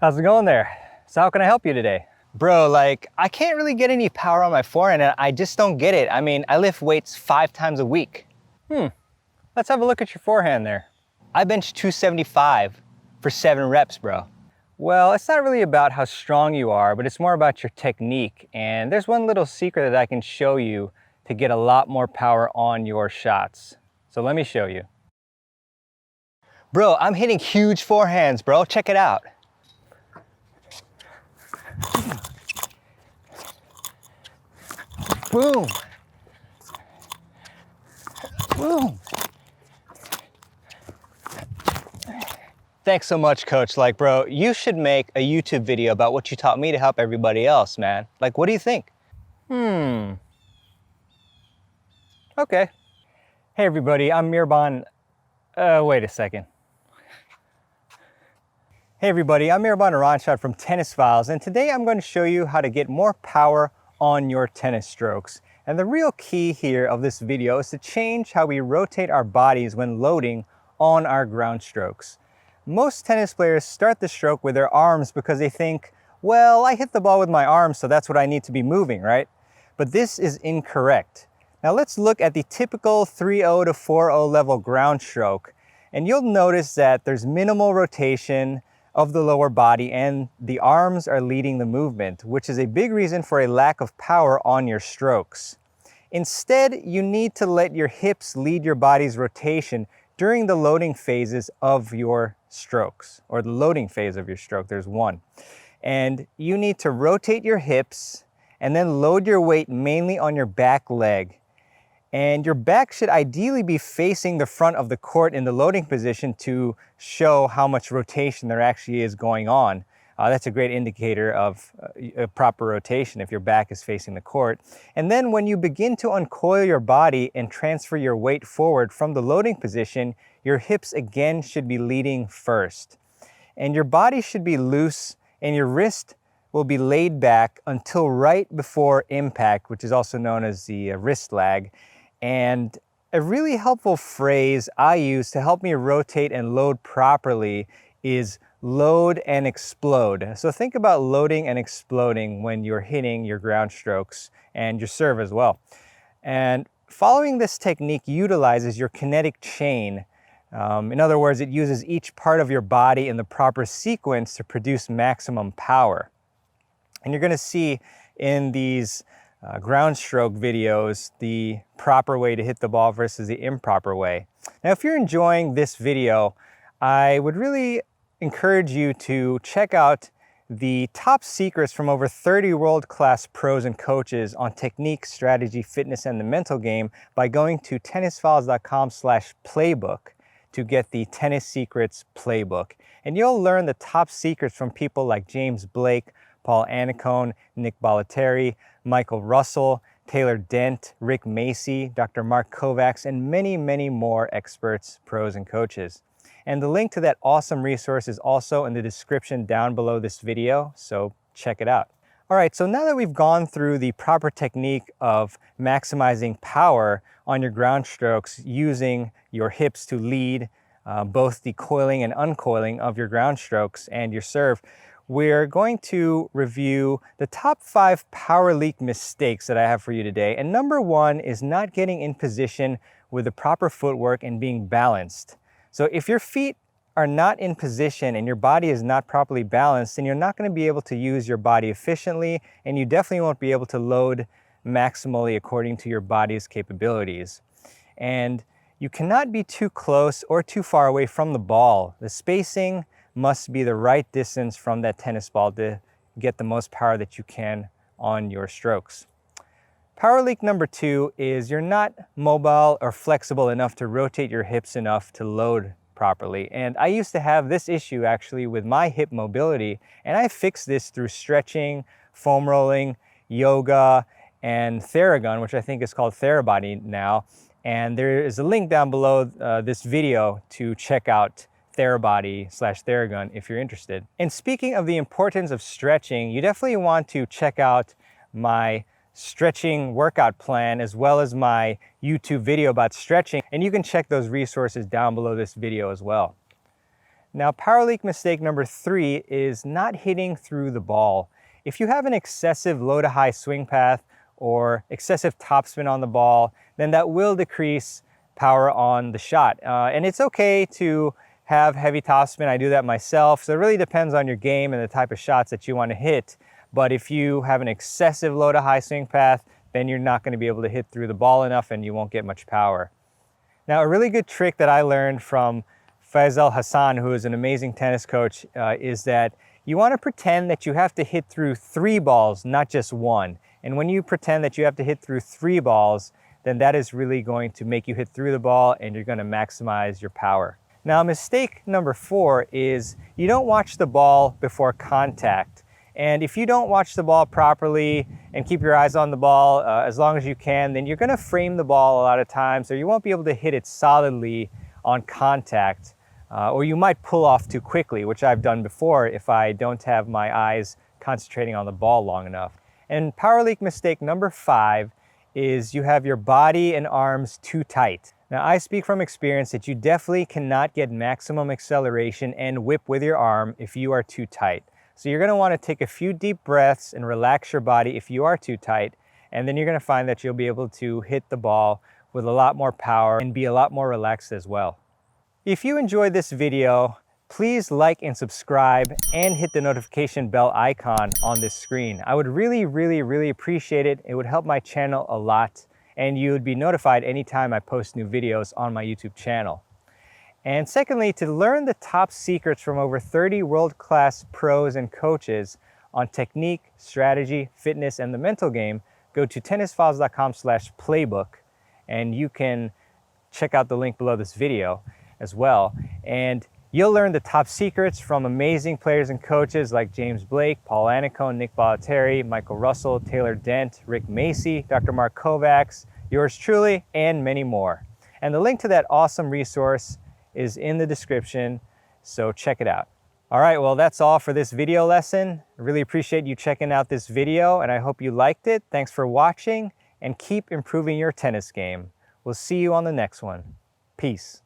How's it going there? So how can I help you today? Bro, like, I can't really get any power on my forehand and I just don't get it. I mean, I lift weights 5 times a week. Let's have a look at your forehand there. I bench 275 for 7 reps, bro. Well, it's not really about how strong you are, but it's more about your technique. And there's one little secret that I can show you to get a lot more power on your shots. So let me show you. Bro, I'm hitting huge forehands, bro. Check it out. Boom. Boom. Thanks so much, coach. Like, bro, you should make a YouTube video about what you taught me to help everybody else, man. Like, what do you think? Okay. Hey everybody, I'm mehrban. Wait a second. Hey everybody, I'm mehrban from Tennisfiles, and today I'm going to show you how to get more power on your tennis strokes. And the real key here of this video is to change how we rotate our bodies when loading on our ground strokes. Most tennis players start the stroke with their arms because they think, well, I hit the ball with my arms, so that's what I need to be moving, right? But this is incorrect. Now let's look at the typical 3-0 to 4-0 level ground stroke, and you'll notice that there's minimal rotation of the lower body and the arms are leading the movement, which is a big reason for a lack of power on your strokes. Instead, you need to let your hips lead your body's rotation during the loading phases of your strokes, or the loading phase of your stroke, there's one. And you need to rotate your hips and then load your weight mainly on your back leg. And your back should ideally be facing the front of the court in the loading position to show how much rotation there actually is going on. That's a great indicator of a proper rotation if your back is facing the court. And then when you begin to uncoil your body and transfer your weight forward from the loading position, your hips again should be leading first. And your body should be loose and your wrist will be laid back until right before impact, which is also known as the wrist lag. And a really helpful phrase I use to help me rotate and load properly is load and explode. So think about loading and exploding when you're hitting your ground strokes and your serve as well. And following this technique utilizes your kinetic chain. In other words, it uses each part of your body in the proper sequence to produce maximum power. And you're going to see in these ground stroke videos the proper way to hit the ball versus the improper way. Now, if you're enjoying this video, I would really encourage you to check out the top secrets from over 30 world-class pros and coaches on technique, strategy, fitness, and the mental game by going to tennisfiles.com/playbook to get the Tennis Secrets Playbook. And you'll learn the top secrets from people like James Blake, Paul Annacone, Nick Bollettieri, Michael Russell, Taylor Dent, Rick Macy, Dr. Mark Kovacs, and many, many more experts, pros, and coaches. And the link to that awesome resource is also in the description down below this video, so check it out. All right, so now that we've gone through the proper technique of maximizing power on your ground strokes using your hips to lead both the coiling and uncoiling of your ground strokes and your serve, we're going to review the top 5 power leak mistakes that I have for you today. And number 1 is not getting in position with the proper footwork and being balanced. So if your feet are not in position and your body is not properly balanced, then you're not going to be able to use your body efficiently, and you definitely won't be able to load maximally according to your body's capabilities. And you cannot be too close or too far away from the ball. The spacing must be the right distance from that tennis ball to get the most power that you can on your strokes. Power leak number 2 is you're not mobile or flexible enough to rotate your hips enough to load properly. And I used to have this issue actually with my hip mobility, and I fixed this through stretching, foam rolling, yoga, and Theragun, which I think is called Therabody now. And there is a link down below this video to check out Therabody/Theragun if you're interested. And speaking of the importance of stretching, you definitely want to check out my stretching workout plan as well as my YouTube video about stretching, and you can check those resources down below this video as well. Now, power leak mistake number 3 is not hitting through the ball. If you have an excessive low to high swing path or excessive topspin on the ball, then that will decrease power on the shot. And it's okay to have heavy topspin. I do that myself. So it really depends on your game and the type of shots that you want to hit. But if you have an excessive low to high swing path, then you're not going to be able to hit through the ball enough and you won't get much power. Now, a really good trick that I learned from Faisal Hassan, who is an amazing tennis coach, is that you want to pretend that you have to hit through 3 balls, not just 1. And when you pretend that you have to hit through 3 balls, then that is really going to make you hit through the ball and you're going to maximize your power. Now, mistake number 4 is you don't watch the ball before contact. And if you don't watch the ball properly and keep your eyes on the ball as long as you can, then you're going to frame the ball a lot of times, or you won't be able to hit it solidly on contact, or you might pull off too quickly, which I've done before if I don't have my eyes concentrating on the ball long enough. And power leak mistake number 5 is you have your body and arms too tight. Now, I speak from experience that you definitely cannot get maximum acceleration and whip with your arm if you are too tight. So you're going to want to take a few deep breaths and relax your body if you are too tight, and then you're going to find that you'll be able to hit the ball with a lot more power and be a lot more relaxed as well. If you enjoyed this video, please like and subscribe and hit the notification bell icon on this screen. I would really appreciate it. It would help my channel a lot, and you would be notified anytime I post new videos on my YouTube channel. And secondly, to learn the top secrets from over 30 world-class pros and coaches on technique, strategy, fitness, and the mental game, go to tennisfiles.com/playbook, and you can check out the link below this video as well. And you'll learn the top secrets from amazing players and coaches like James Blake, Paul Annacone, Nick Bollettieri, Michael Russell, Taylor Dent, Rick Macy, Dr. Mark Kovacs, yours truly, and many more. And the link to that awesome resource is in the description, so check it out. All right, well, that's all for this video lesson. I really appreciate you checking out this video, and I hope you liked it. Thanks for watching, and keep improving your tennis game. We'll see you on the next one. Peace.